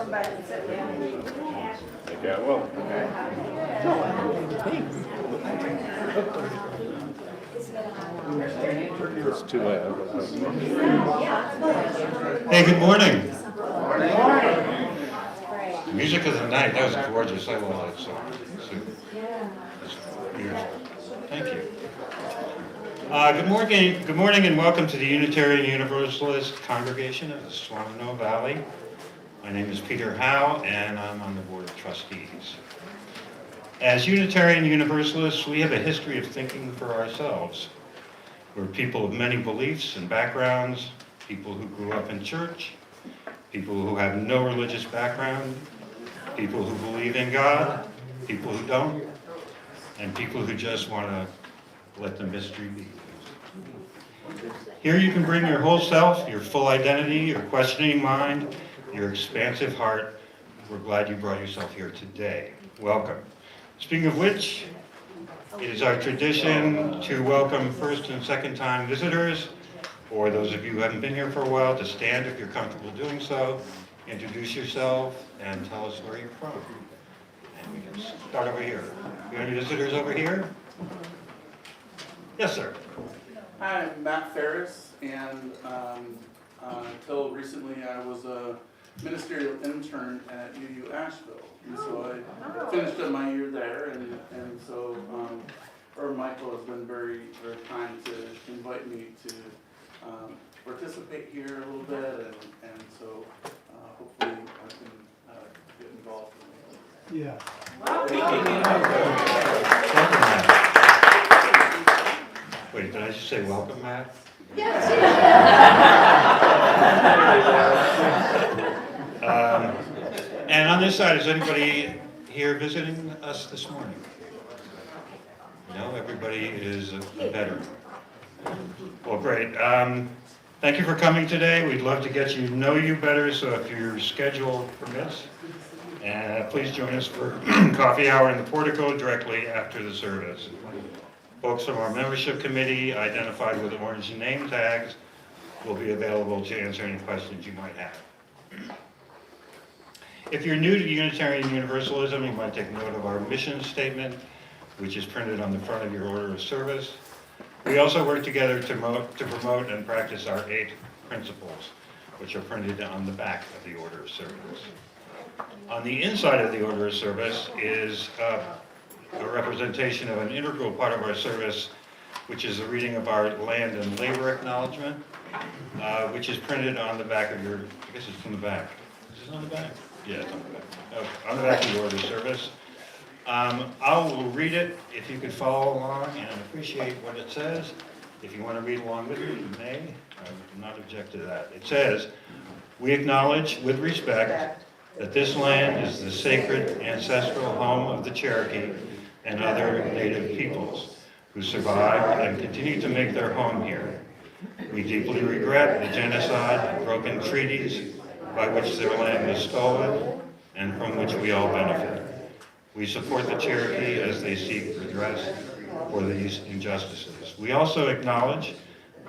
Yeah, well. It's too loud. Hey, good morning. The music of the night, that was gorgeous. I love that song. It's beautiful. Thank you. Good morning, and welcome to the Unitarian Universalist congregation of the Swannanoa Valley. My name is Peter Howe, and I'm on the Board of Trustees. As Unitarian Universalists, we have a history of thinking for ourselves. We're people of many beliefs and backgrounds, people who grew up in church, people who have no religious background, people who believe in God, people who don't, and people who just want to let the mystery be. Here you can bring your whole self, your full identity, your questioning mind, your expansive heart. We're glad you brought yourself here today. Welcome. Speaking of which, it is our tradition to welcome first and second time visitors, or those of you who haven't been here for a while, to stand if you're comfortable doing so, introduce yourself, and tell us where you're from. And we can start over here. You have any visitors over here? Yes, sir. Hi, I'm Matt Ferris, and until recently I was a ministerial intern at UU Asheville. And so I finished up my year there, and so Michael has been very, very kind to invite me to participate here a little bit, and so hopefully I can get involved. Yeah. Welcome, Matt. Wait, did I just say welcome, Matt? Yes. And on this side, is anybody here visiting us this morning? No, everybody is a veteran. Well, great. Thank you for coming today. We'd love to get to know you better, so if your schedule permits, please join us for coffee hour in the portico directly after the service. Folks from our membership committee, identified with orange name tags, will be available to answer any questions you might have. If you're new to Unitarian Universalism, you might take note of our mission statement, which is printed on the front of your order of service. We also work together to promote and practice our 8 principles, which are printed on the back of the order of service. On the inside of the order of service is a representation of an integral part of our service, which is the reading of our land and labor acknowledgement, which is printed on the back of your, I guess it's from the back. Is it on the back? Yeah, it's on the back. Okay, on the back of the order of service. I will read it if you could follow along and appreciate what it says. If you want to read along with me, you may. I would not object to that. It says, "We acknowledge with respect that this land is the sacred ancestral home of the Cherokee and other native peoples who survived and continue to make their home here. We deeply regret the genocide and broken treaties by which their land was stolen and from which we all benefit. We support the Cherokee as they seek redress for these injustices. We also acknowledge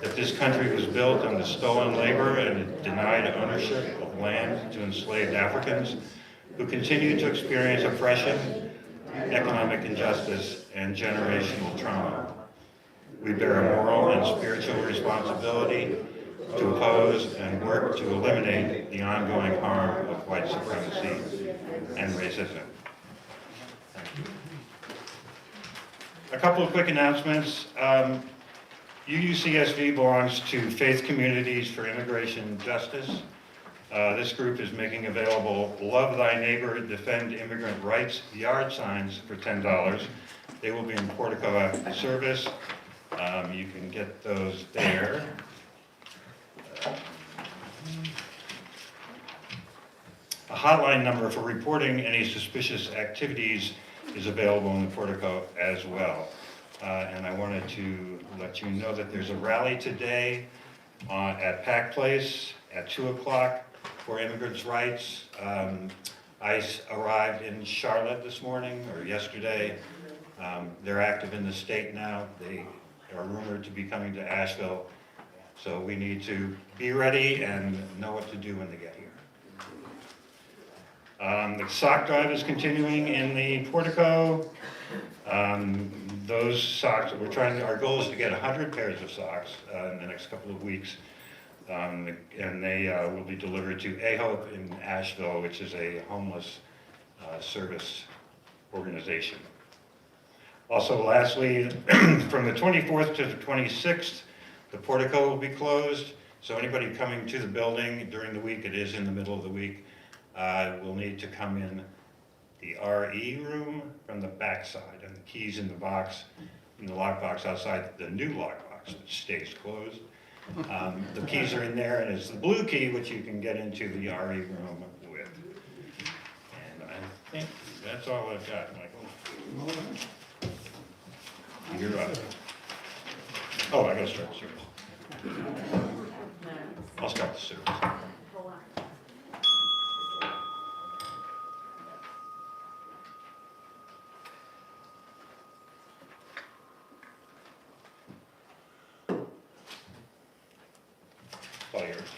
that this country was built on the stolen labor and it denied ownership of land to enslaved Africans who continue to experience oppression, economic injustice, and generational trauma. We bear a moral and spiritual responsibility to oppose and work to eliminate the ongoing harm of white supremacy and racism." Thank you. A couple of quick announcements. UUCSV belongs to Faith Communities for Immigration and Justice. This group is making available Love Thy Neighbor, Defend Immigrant Rights yard signs for $10. They will be in portico after the service. You can get those there. A hotline number for reporting any suspicious activities is available in the portico as well. And I wanted to let you know that there's a rally today at Pack Place at 2 o'clock for immigrants' rights. ICE arrived in Charlotte this morning or yesterday. They're active in the state now. They are rumored to be coming to Asheville. So we need to be ready and know what to do when they get here. The sock drive is continuing in the portico. Those socks, our goal is to get 100 pairs of socks in the next couple of weeks. And they will be delivered to AHOPE in Asheville, which is a homeless service organization. Also, lastly, from the 24th to the 26th, the portico will be closed. So anybody coming to the building during the week, it is in the middle of the week, will need to come in the RE room from the back side, and the keys in the box, in the lockbox outside the new lockbox, which stays closed. The keys are in there, and it's the blue key which you can get into the RE room with. And I think that's all I've got, Michael. You're up. Oh, I gotta start the service. I'll start the service. All yours.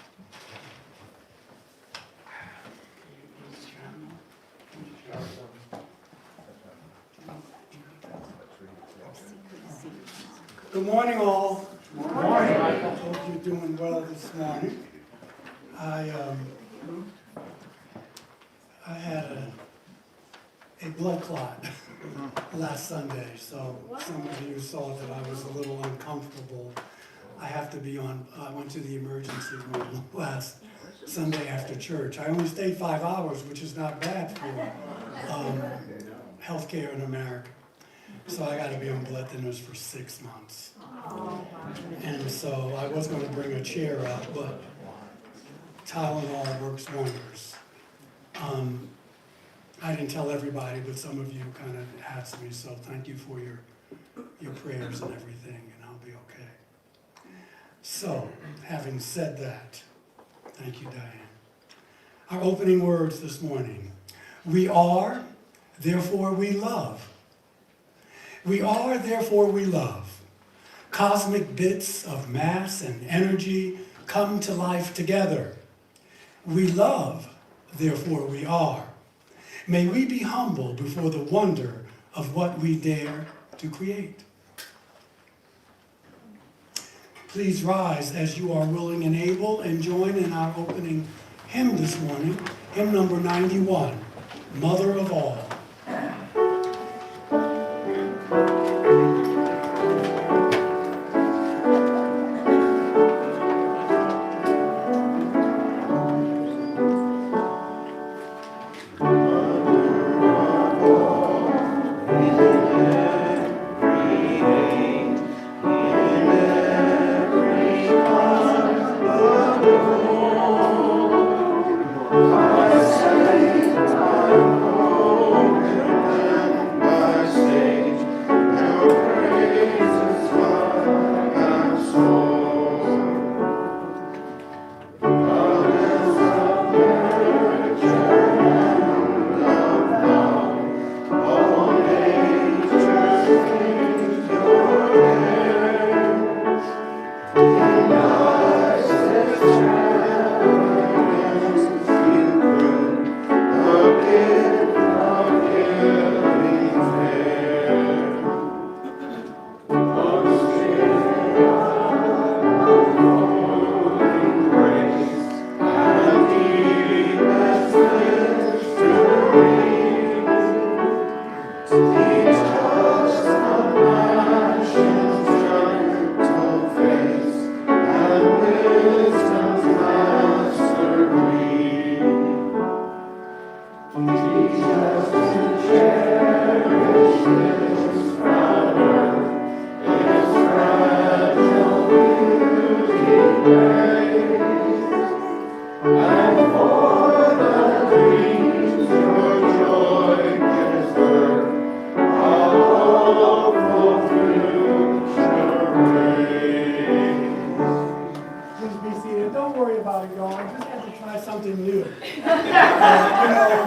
Good morning, all. Good morning. I hope you're doing well this morning. I had a blood clot last Sunday, so some of you saw that I was a little uncomfortable. I went to the emergency room last Sunday after church. I only stayed 5 hours, which is not bad for healthcare in America. So I got to be on blood thinners for 6 months. And so I was going to bring a chair up, but Tylenol works wonders. I didn't tell everybody, but some of you kind of asked me, so thank you for your prayers and everything, and I'll be okay. So, having said that, thank you, Diane. Our opening words this morning. We are, therefore we love. We are, therefore we love. Cosmic bits of mass and energy come to life together. We love, therefore we are. May we be humble before the wonder of what we dare to create. Please rise as you are willing and able and join in our opening hymn this morning, hymn number 91, Mother of All.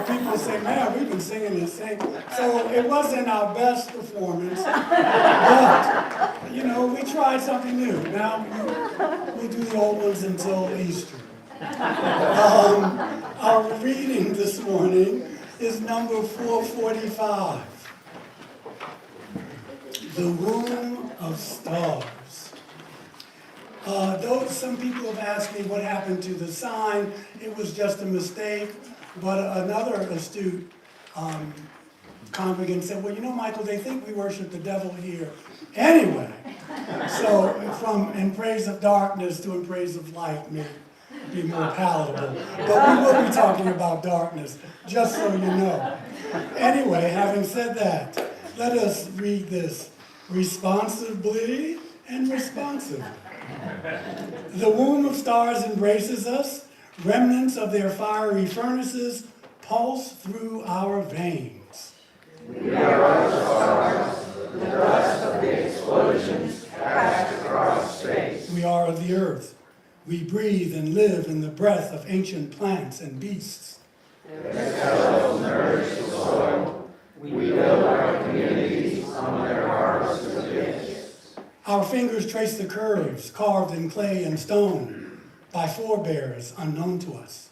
People say, man, we've been singing this thing. So it wasn't our best performance, but, we tried something new. Now, we do the old ones until Easter. Our reading this morning is number 445. The Womb of Stars. Though some people have asked me what happened to the sign, it was just a mistake, but another astute congregant said, well, you know, Michael, they think we worship the devil here anyway. So from in praise of darkness to in praise of light may be more palatable. But we will be talking about darkness, just so you know. Anyway, having said that, let us read this responsibly and responsively. The womb of stars embraces us. Remnants of their fiery furnaces pulse through our veins. We are the stars, the dust of the explosions cast across space. We are of the earth. We breathe and live in the breath of ancient plants and beasts. As cells nourish the soil, we build our communities on their harvest of gifts. Our fingers trace the curves carved in clay and stone by forebears unknown to us.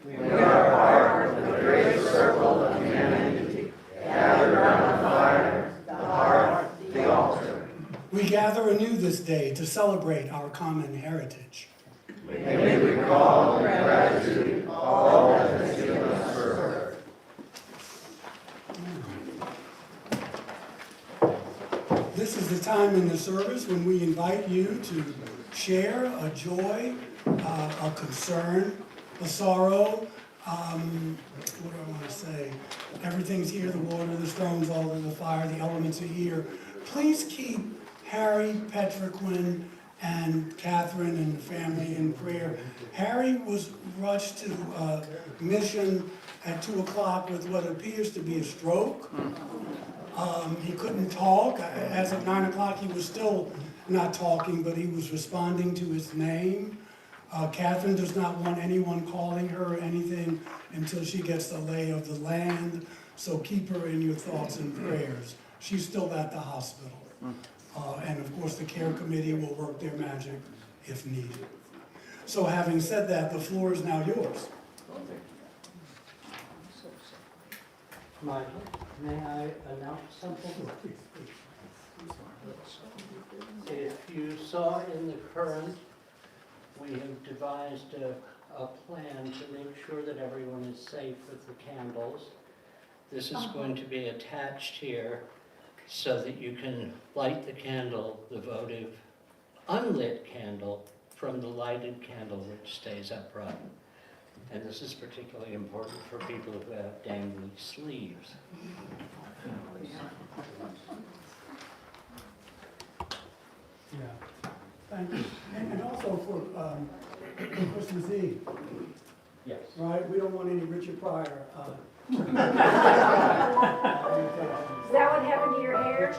We are part of the great circle of humanity, gathered around the fire, the hearth, the altar. We gather anew this day to celebrate our common heritage. May we recall in gratitude all that has given us birth. This is the time in the service when we invite you to share a joy, a concern, a sorrow. What do I want to say? Everything's here, the water, the stones, all of the fire, the elements are here. Please keep Harry, Petriquin, and Catherine and the family in prayer. Harry was rushed to mission at 2 o'clock with what appears to be a stroke. He couldn't talk. As of 9 o'clock, he was still not talking, but he was responding to his name. Catherine does not want anyone calling her or anything until she gets the lay of the land, so keep her in your thoughts and prayers. She's still at the hospital. And of course, the care committee will work their magic if needed. So having said that, the floor is now yours. Michael, may I announce something? If you saw in the Current, we have devised a plan to make sure that everyone is safe with the candles. This is going to be attached here so that you can light the candle, the votive unlit candle, from the lighted candle which stays upright. And this is particularly important for people who have dangly sleeves. Yeah, thank you. And also for Christmas Eve, Yes. right? We don't want any Richard Pryor. Is that what happened to your hair?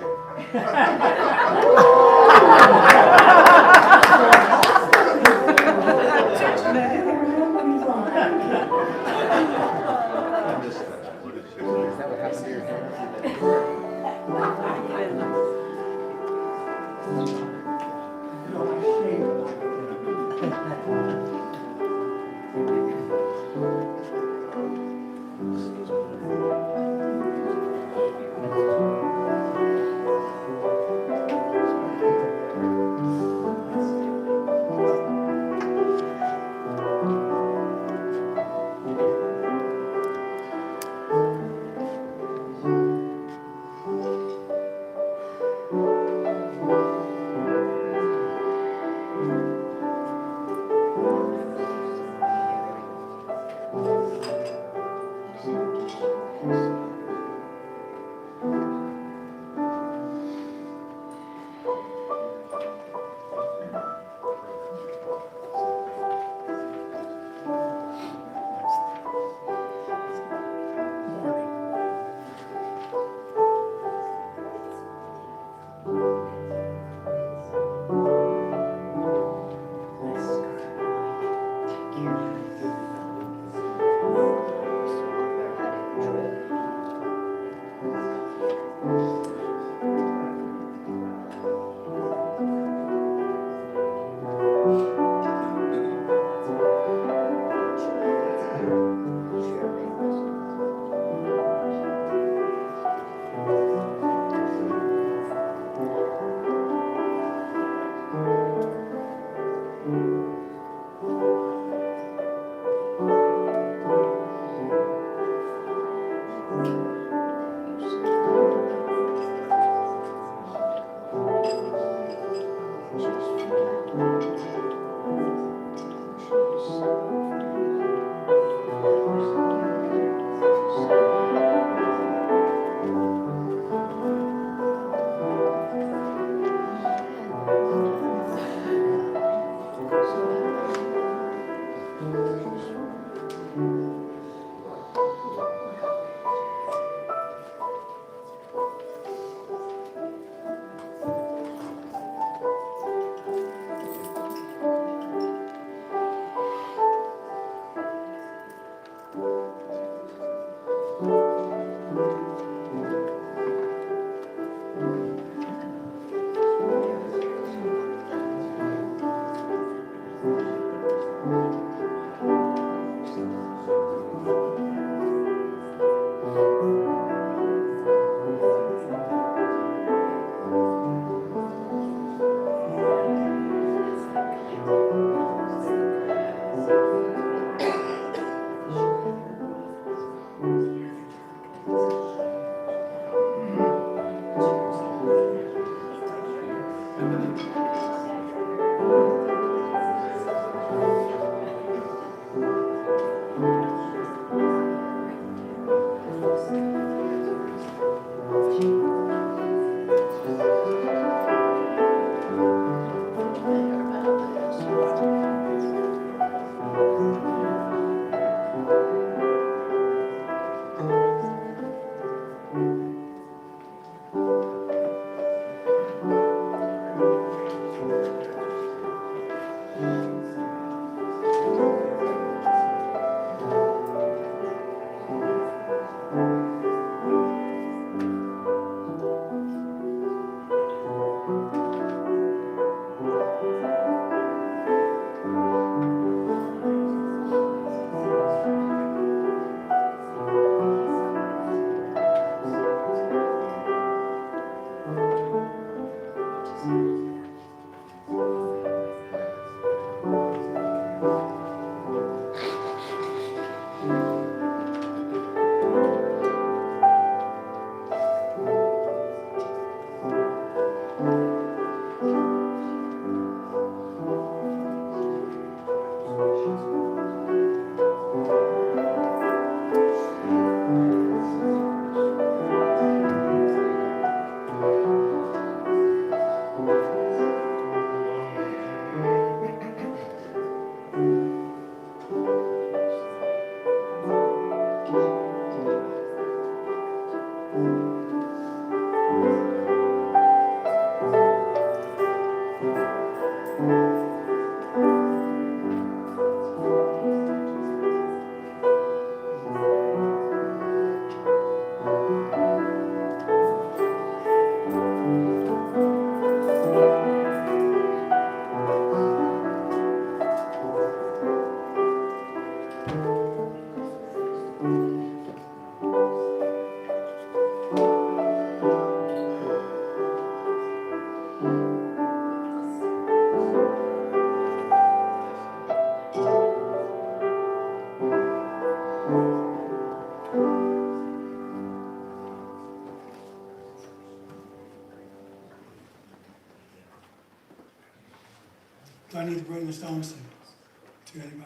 Do I need to bring the stones to anybody?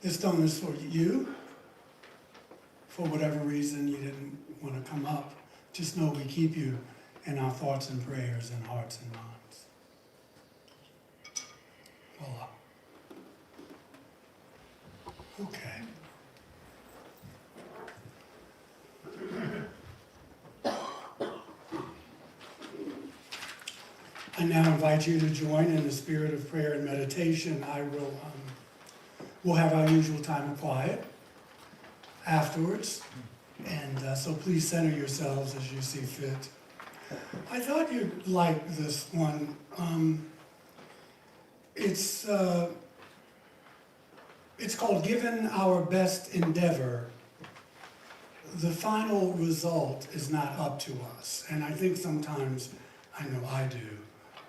This stone is for you. For whatever reason you didn't want to come up, just know we keep you in our thoughts and prayers and hearts and minds. Voila. Okay. I now invite you to join in the spirit of prayer and meditation. We'll have our usual time of quiet afterwards, and so please center yourselves as you see fit. I thought you'd like this one. It's called Given Our Best Endeavor. The final result is not up to us, and I think sometimes, I know I do,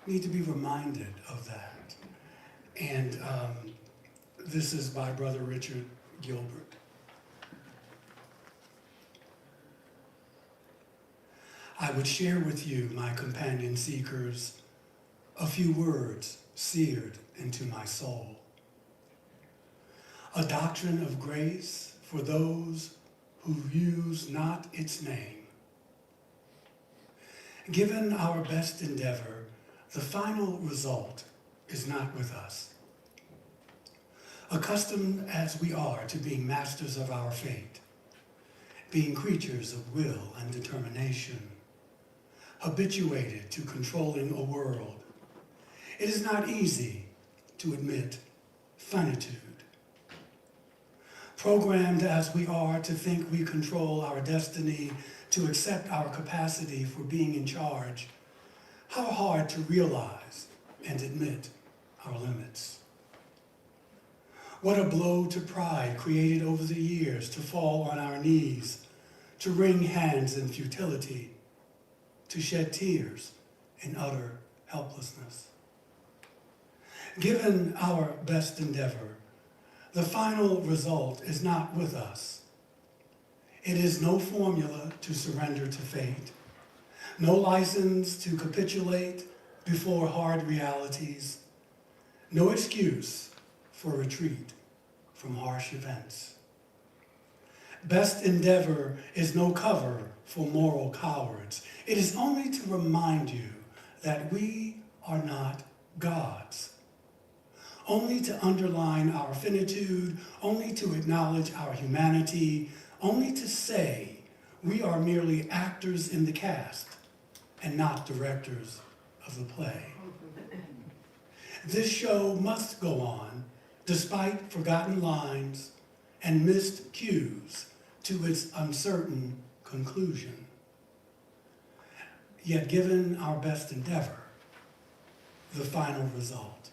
need to be reminded of that. And this is by Brother Richard Gilbert. I would share with you, my companion seekers, a few words seared into my soul. A doctrine of grace for those who use not its name. Given our best endeavor, the final result is not with us. Accustomed as we are to being masters of our fate, being creatures of will and determination, habituated to controlling a world, It is not easy to admit finitude. Programmed as we are to think we control our destiny, to accept our capacity for being in charge, how hard to realize and admit our limits. What a blow to pride created over the years to fall on our knees, to wring hands in futility, to shed tears in utter helplessness. Given our best endeavor, the final result is not with us. It is no formula to surrender to fate, no license to capitulate before hard realities, no excuse for retreat from harsh events. Best endeavor is no cover for moral cowards. It is only to remind you that we are not gods. Only to underline our finitude, only to acknowledge our humanity, only to say we are merely actors in the cast and not directors of the play. This show must go on despite forgotten lines and missed cues to its uncertain conclusion. Yet given our best endeavor, the final result,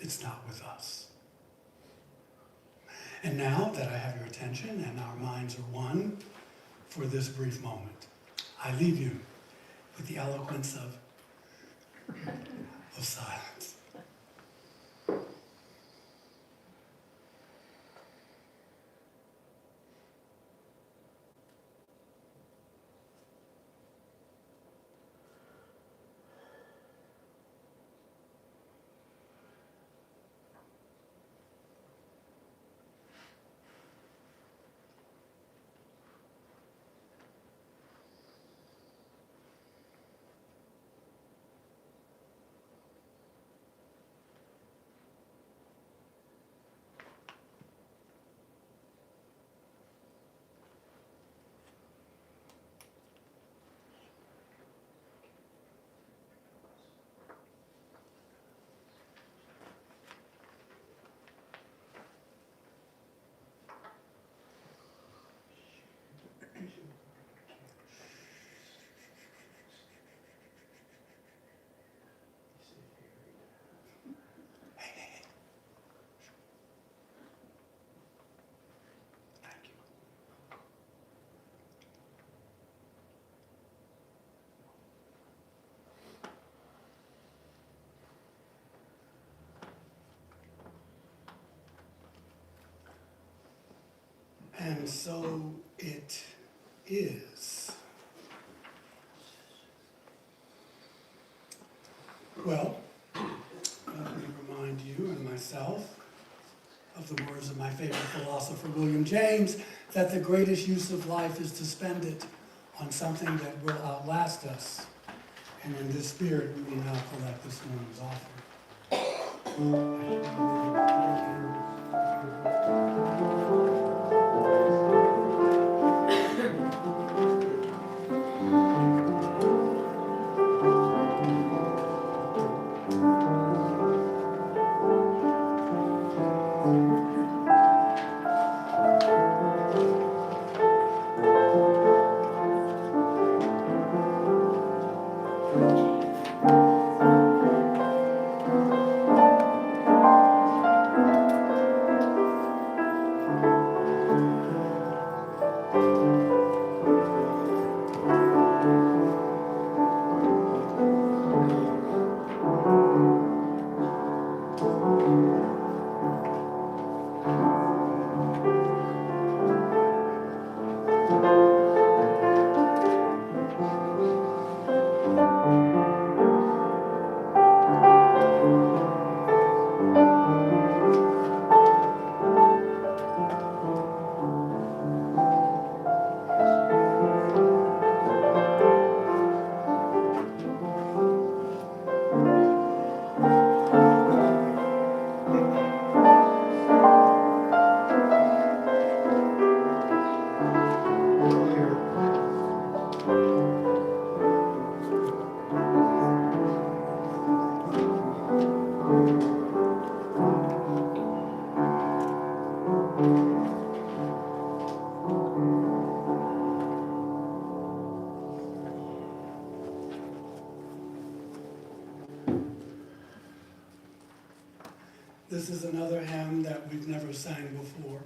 it's not with us. And now that I have your attention and our minds are one for this brief moment, I leave you with the eloquence of silence. Thank you. And so it is. Well, let me remind you and myself of the words of my favorite philosopher, William James, that the greatest use of life is to spend it on something that will outlast us. And in this spirit, we will now collect this morning's offering. This is another hymn that we've never sang before.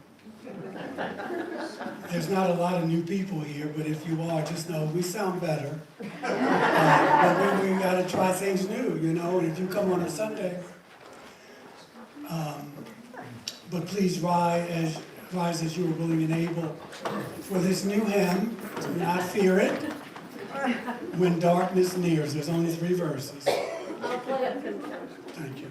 There's not a lot of new people here, but if you are, just know we sound better. But we gotta try things new, you know, and if you come on a Sunday, but please rise as you are willing and able for this new hymn. Do not fear it. When darkness nears, there's only 3 verses. I'll play it. Thank you.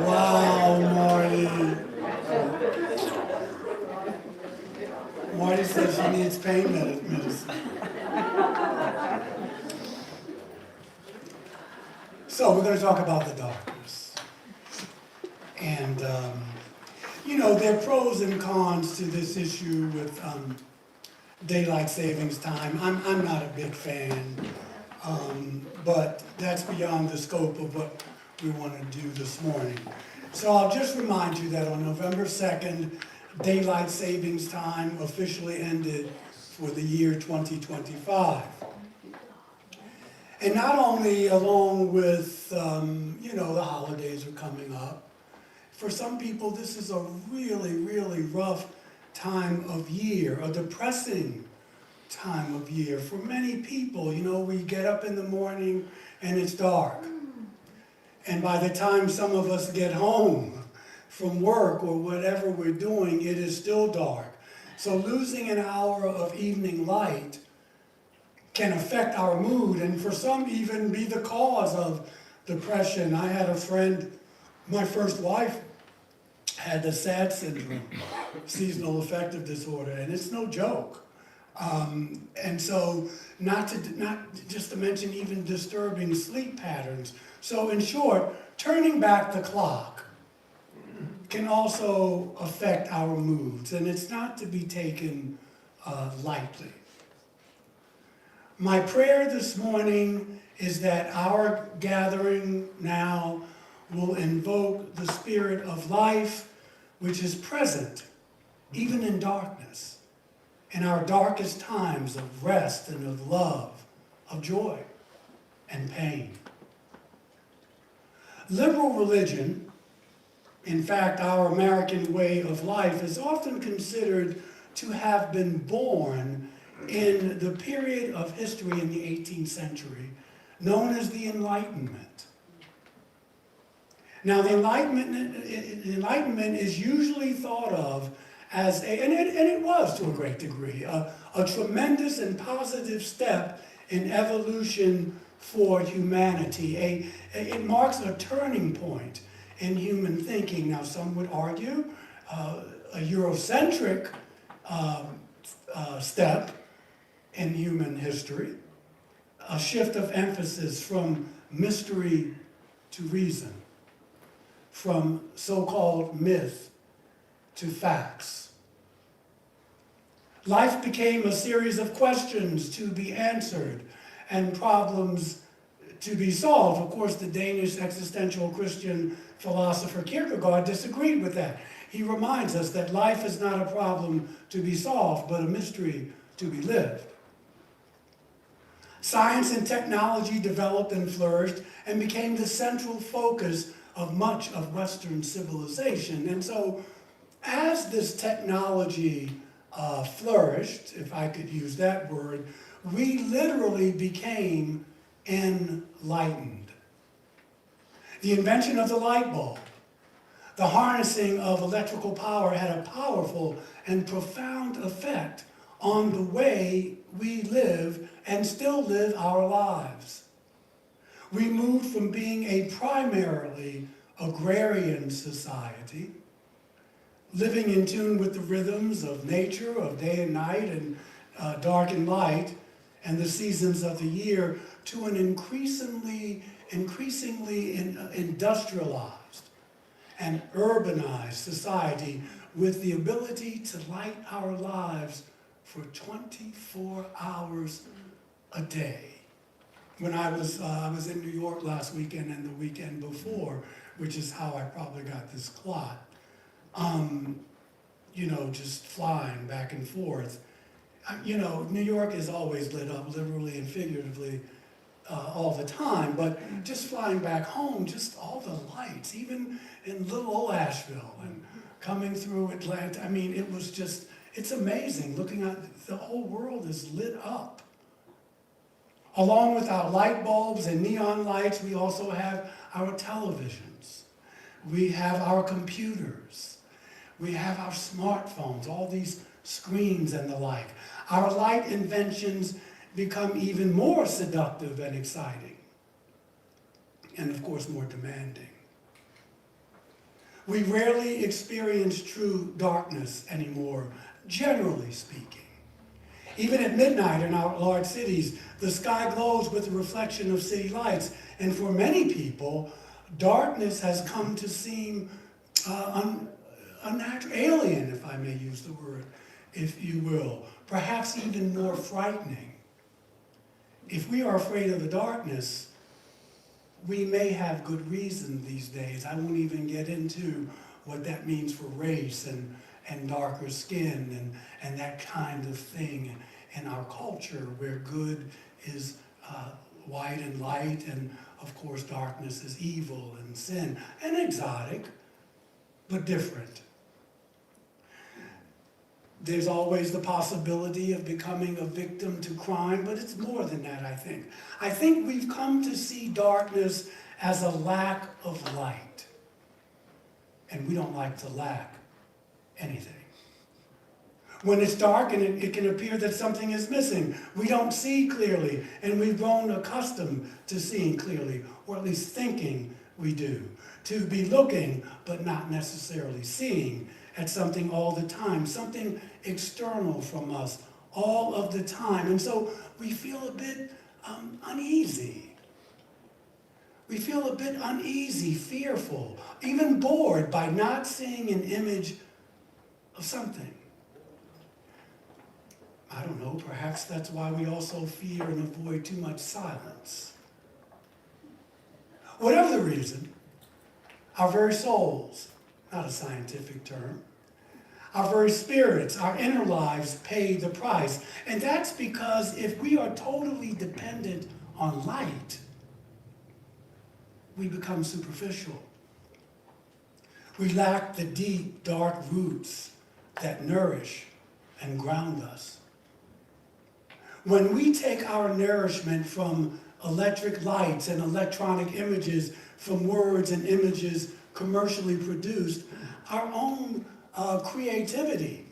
Wow, Marty. Marty says she needs pain medicine. So we're going to talk about the darkness. And, you know, there are pros and cons to this issue with daylight savings time. I'm not a big fan, but that's beyond the scope of what we want to do this morning. So I'll just remind you that on November 2nd, daylight savings time officially ended for the year 2025. And not only along with, you know, the holidays are coming up, for some people this is a really, really rough time of year, a depressing time of year. For many people, you know, we get up in the morning and it's dark. And by the time some of us get home from work or whatever we're doing, it is still dark. So losing an hour of evening light can affect our mood, and for some even be the cause of depression. I had a friend, my first wife, had the SAD syndrome, seasonal affective disorder, and it's no joke. And so not just to mention even disturbing sleep patterns. So in short, turning back the clock can also affect our moods, and it's not to be taken lightly. My prayer this morning is that our gathering now will invoke the spirit of life, which is present, even in darkness, in our darkest times of rest and of love, of joy and pain. Liberal religion In fact, our American way of life is often considered to have been born in the period of history in the 18th century known as the Enlightenment. Now, the Enlightenment is usually thought of as and it was to a great degree, a tremendous and positive step in evolution for humanity. It marks a turning point in human thinking. Now, some would argue a Eurocentric step in human history, a shift of emphasis from mystery to reason, from so-called myth to facts. Life became a series of questions to be answered and problems to be solved. Of course, the Danish existential Christian philosopher Kierkegaard disagreed with that. He reminds us that life is not a problem to be solved, but a mystery to be lived. Science and technology developed and flourished and became the central focus of much of Western civilization. And so, as this technology flourished, if I could use that word, we literally became enlightened. The invention of the light bulb, the harnessing of electrical power had a powerful and profound effect on the way we live and still live our lives. We moved from being a primarily agrarian society, living in tune with the rhythms of nature, of day and night, and dark and light, and the seasons of the year, to an increasingly industrialized and urbanized society with the ability to light our lives for 24 hours a day. When I was in New York last weekend and the weekend before, which is how I probably got this clot, just flying back and forth. New York is always lit up, literally and figuratively, all the time, but just flying back home, just all the lights, even in little old Asheville and coming through Atlanta. I mean, it's amazing looking at the whole world is lit up. Along with our light bulbs and neon lights, we also have our televisions. We have our computers. We have our smartphones, all these screens and the like. Our light inventions become even more seductive and exciting, and of course more demanding. We rarely experience true darkness anymore, generally speaking. Even at midnight in our large cities, the sky glows with the reflection of city lights, and for many people, darkness has come to seem unnatural, alien, if I may use the word, if you will, perhaps even more frightening. If we are afraid of the darkness, we may have good reason these days. I won't even get into what that means for race and darker skin and that kind of thing in our culture where good is white and light, and of course darkness is evil and sin and exotic, but different. There's always the possibility of becoming a victim to crime, but it's more than that, I think. I think we've come to see darkness as a lack of light. And we don't like to lack anything. When it's dark and it can appear that something is missing, we don't see clearly, and we've grown accustomed to seeing clearly, or at least thinking we do. To be looking, but not necessarily seeing, at something all the time, something external from us all of the time. And so we feel a bit uneasy. We feel a bit uneasy, fearful, even bored by not seeing an image of something. I don't know, perhaps that's why we also fear and avoid too much silence. Whatever the reason, our very souls, not a scientific term, our very spirits, our inner lives pay the price. And that's because if we are totally dependent on light, we become superficial. We lack the deep, dark roots that nourish and ground us. When we take our nourishment from electric lights and electronic images, from words and images commercially produced, our own creativity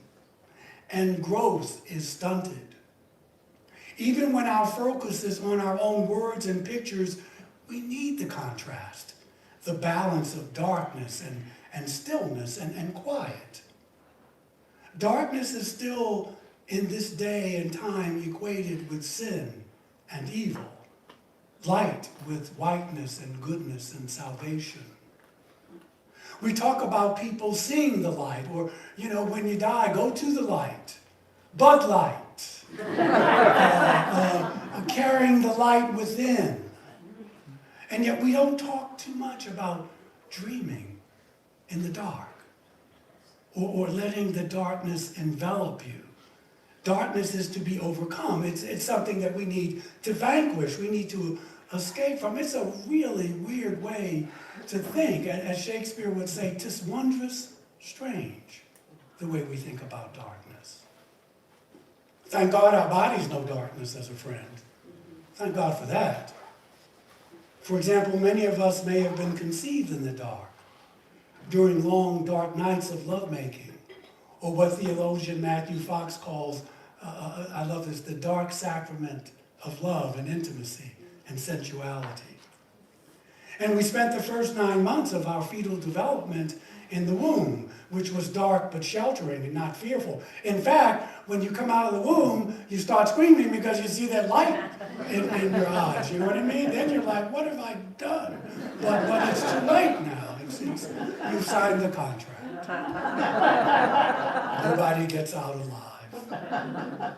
and growth is stunted. Even when our focus is on our own words and pictures, we need the contrast, the balance of darkness and stillness and quiet. Darkness is still in this day and time equated with sin and evil. Light with whiteness and goodness and salvation. We talk about people seeing the light, or, when you die, go to the light. Bud Light. Carrying the light within. And yet we don't talk too much about dreaming in the dark, or letting the darkness envelop you. Darkness is to be overcome. It's something that we need to vanquish. We need to escape from. It's a really weird way to think. As Shakespeare would say, 'tis wondrous strange the way we think about darkness. Thank God our bodies know darkness as a friend. Thank God for that. For example, many of us may have been conceived in the dark during long, dark nights of lovemaking, or what theologian Matthew Fox calls, I love this, the dark sacrament of love and intimacy and sensuality. And we spent the first 9 months of our fetal development in the womb, which was dark but sheltering and not fearful. In fact, when you come out of the womb, you start screaming because you see that light in your eyes. You know what I mean? Then you're like, what have I done? But it's too late now. You've signed the contract. Nobody gets out alive.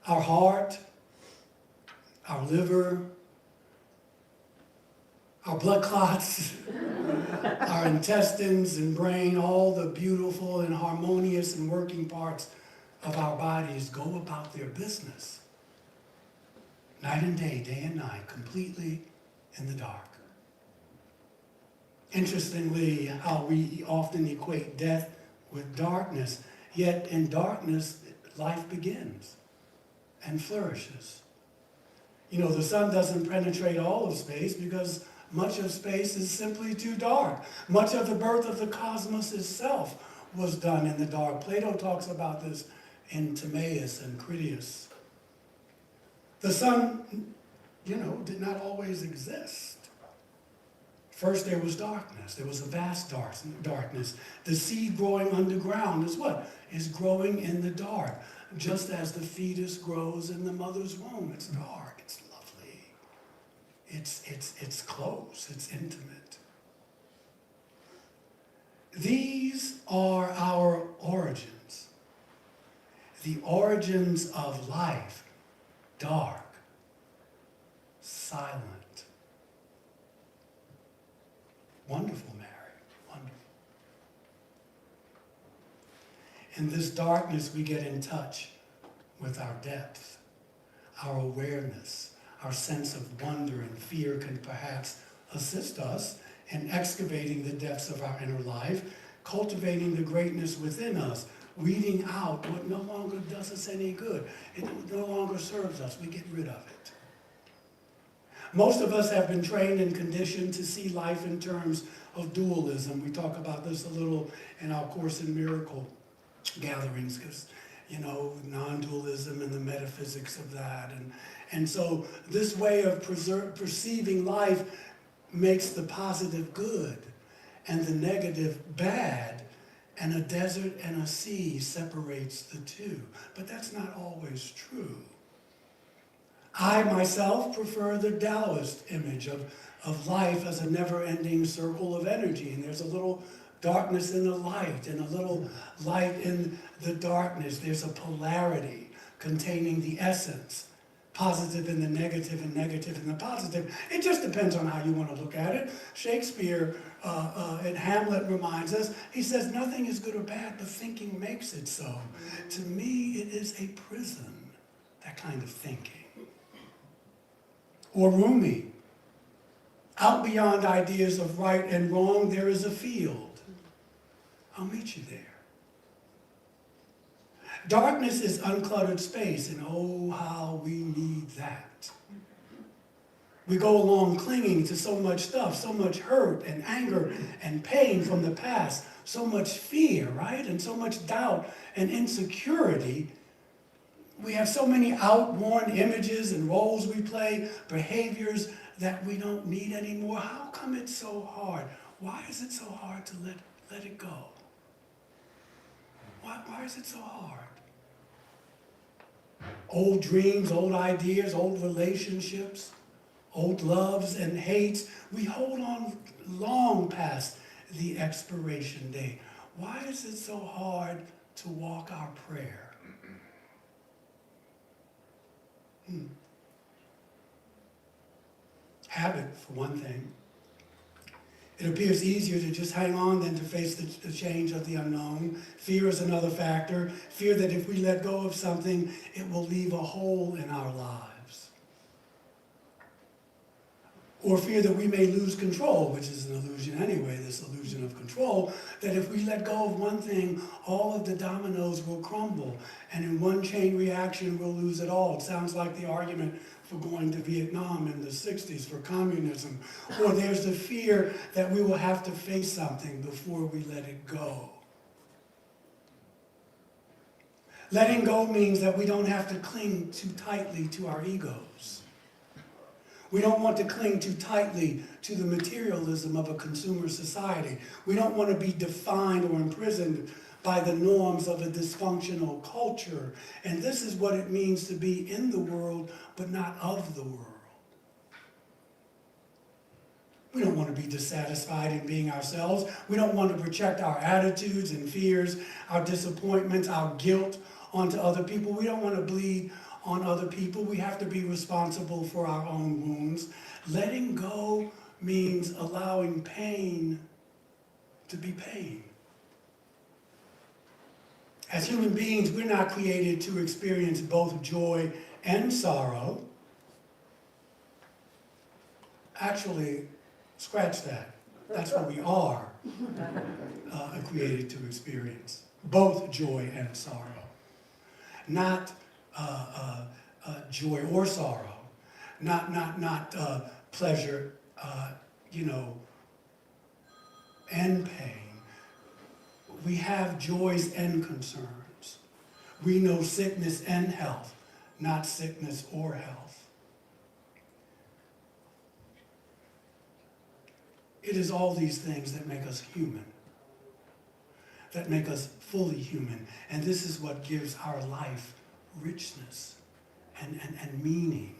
Our heart, our liver, our blood clots, our intestines and brain, all the beautiful and harmonious and working parts of our bodies go about their business. Night and day and night, completely in the dark. Interestingly, how we often equate death with darkness, yet in darkness, life begins and flourishes. The sun doesn't penetrate all of space because much of space is simply too dark. Much of the birth of the cosmos itself was done in the dark. Plato talks about this in Timaeus and Critias. The sun, did not always exist. First there was darkness. There was a vast darkness. The seed growing underground is what? Is growing in the dark. Just as the fetus grows in the mother's womb. It's dark. It's lovely. It's close. It's intimate. These are our origins. The origins of life. Dark. Silent. Wonderful, Mary. Wonderful. In this darkness, we get in touch with our depth, our awareness, our sense of wonder and fear can perhaps assist us in excavating the depths of our inner life, cultivating the greatness within us, weeding out what no longer does us any good. It no longer serves us. We get rid of it. Most of us have been trained and conditioned to see life in terms of dualism. We talk about this a little in our Course in Miracle gatherings, because, non-dualism and the metaphysics of that. And so this way of perceiving life makes the positive good and the negative bad, and a desert and a sea separates the two. But that's not always true. I myself prefer the Taoist image of life as a never-ending circle of energy. And there's a little darkness in the light and a little light in the darkness. There's a polarity containing the essence, positive in the negative and negative in the positive. It just depends on how you want to look at it. Shakespeare in Hamlet reminds us, he says, nothing is good or bad, but thinking makes it so. To me, it is a prison, that kind of thinking. Or Rumi, Out beyond ideas of right and wrong, there is a field. I'll meet you there. Darkness is uncluttered space, and oh, how we need that. We go along clinging to so much stuff, so much hurt and anger and pain from the past, so much fear, right? And so much doubt and insecurity. We have so many outworn images and roles we play, behaviors that we don't need anymore. How come it's so hard? Why is it so hard to let it go? Why is it so hard? Old dreams, old ideas, old relationships, old loves and hates, we hold on long past the expiration date. Why is it so hard to walk our prayer? Habit, for one thing. It appears easier to just hang on than to face the change of the unknown. Fear is another factor. Fear that if we let go of something, it will leave a hole in our lives. Or fear that we may lose control, which is an illusion anyway, this illusion of control, that if we let go of one thing, all of the dominoes will crumble, and in one chain reaction, we'll lose it all. It sounds like the argument for going to Vietnam in the 60s for communism. Or there's the fear that we will have to face something before we let it go. Letting go means that we don't have to cling too tightly to our egos. We don't want to cling too tightly to the materialism of a consumer society. We don't want to be defined or imprisoned by the norms of a dysfunctional culture. And this is what it means to be in the world, but not of the world. We don't want to be dissatisfied in being ourselves. We don't want to project our attitudes and fears, our disappointments, our guilt onto other people. We don't want to bleed on other people. We have to be responsible for our own wounds. Letting go means allowing pain to be pain. As human beings, we're not created to experience both joy and sorrow. Actually, scratch that. That's what we are created to experience. Both joy and sorrow. Not joy or sorrow, not pleasure, and pain. We have joys and concerns. We know sickness and health, not sickness or health. It is all these things that make us human, that make us fully human. And this is what gives our life richness and meaning.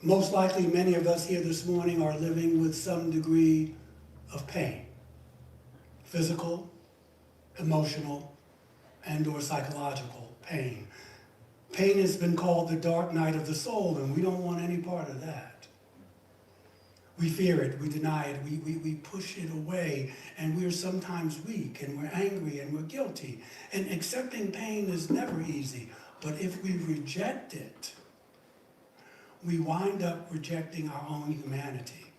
Most likely, many of us here this morning are living with some degree of pain. Physical, emotional, and or psychological pain. Pain has been called the dark night of the soul, and we don't want any part of that. We fear it, we deny it, we push it away, and we're sometimes weak, and we're angry, and we're guilty. And accepting pain is never easy, but if we reject it, we wind up rejecting our own humanity.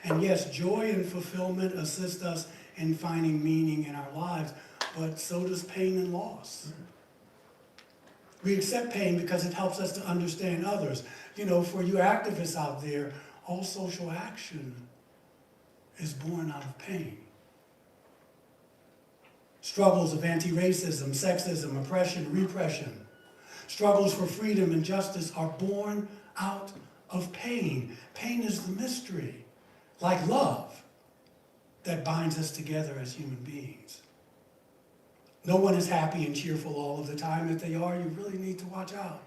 And yes, joy and fulfillment assist us in finding meaning in our lives, but so does pain and loss. We accept pain because it helps us to understand others. For you activists out there, all social action is born out of pain. Struggles of anti-racism, sexism, oppression, repression, struggles for freedom and justice are born out of pain. Pain is the mystery, like love, that binds us together as human beings. No one is happy and cheerful all of the time. If they are, you really need to watch out.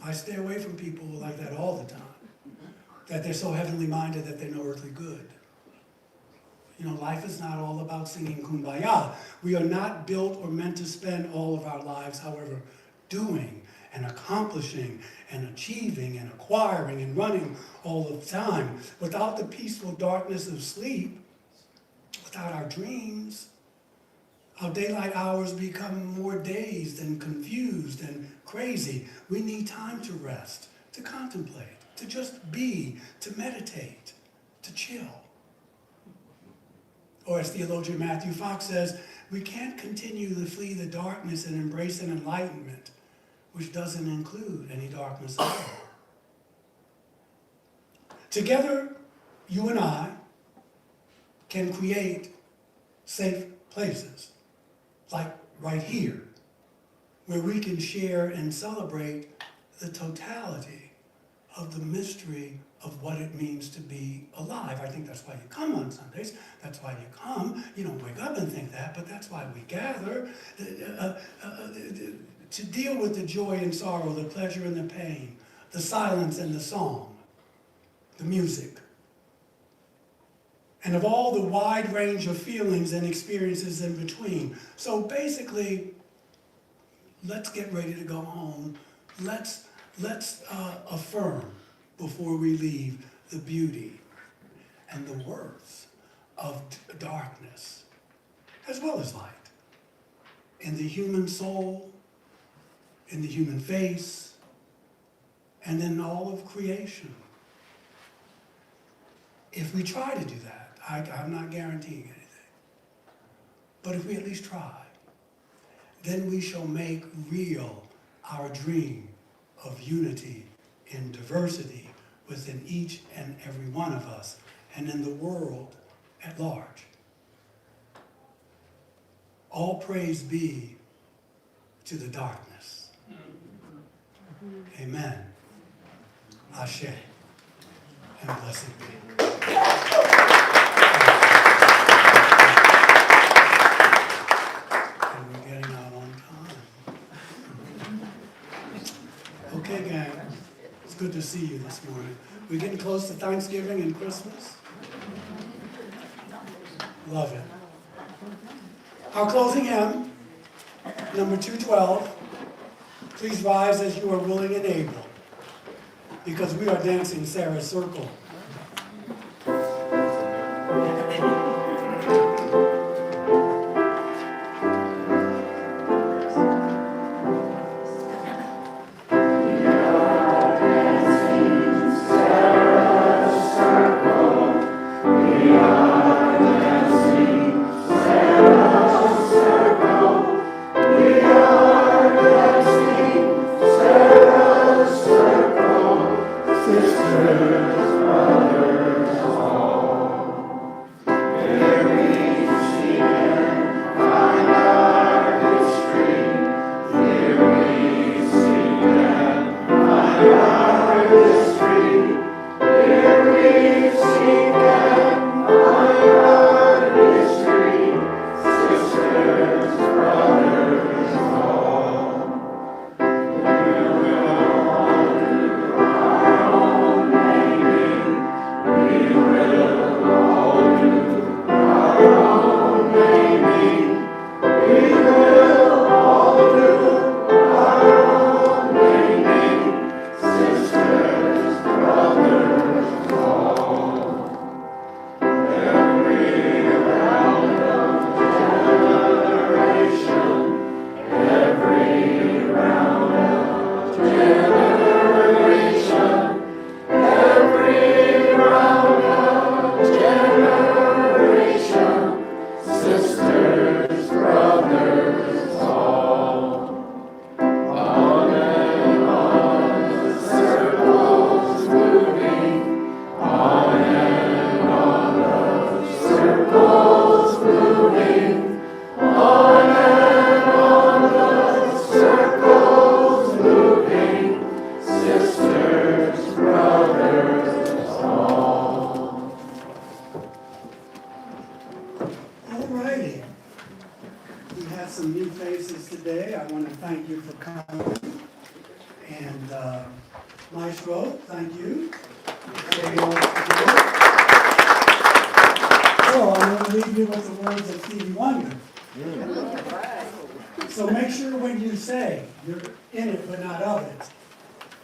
I stay away from people like that all the time. That they're so heavenly minded that they're no earthly good. Life is not all about singing kumbaya. We are not built or meant to spend all of our lives, however, doing and accomplishing and achieving and acquiring and running all the time. Without the peaceful darkness of sleep, without our dreams, our daylight hours become more dazed and confused and crazy. We need time to rest, to contemplate, to just be, to meditate, to chill. Or as theologian Matthew Fox says, we can't continue to flee the darkness and embrace an enlightenment which doesn't include any darkness at all. Together, you and I can create safe places, like right here, where we can share and celebrate the totality of the mystery of what it means to be alive. I think that's why you come on Sundays. That's why you come. You don't wake up and think that, but that's why we gather to deal with the joy and sorrow, the pleasure and the pain, the silence and the song, the music, and of all the wide range of feelings and experiences in between. So basically, let's get ready to go home. Let's affirm before we leave the beauty and the worth of darkness as well as light in the human soul, in the human face, and in all of creation. If we try to do that, I'm not guaranteeing anything, but if we at least try, then we shall make real our dream of unity in diversity within each and every one of us and in the world at large. All praise be to the darkness. Amen. Ashe. And blessed be. And we're getting out on time. Okay, gang. It's good to see you this morning. We're getting close to Thanksgiving and Christmas. Love it. Our closing hymn, number 212. Please rise as you are willing and able, because we are dancing Sarah's Circle.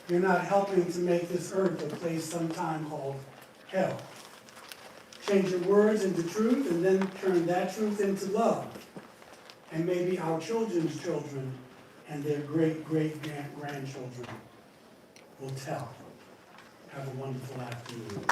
You're not helping to make this earth a place sometime called hell. Change your words into truth and then turn that truth into love. And maybe our children's children and their great-great-grandchildren will tell. Have a wonderful afternoon.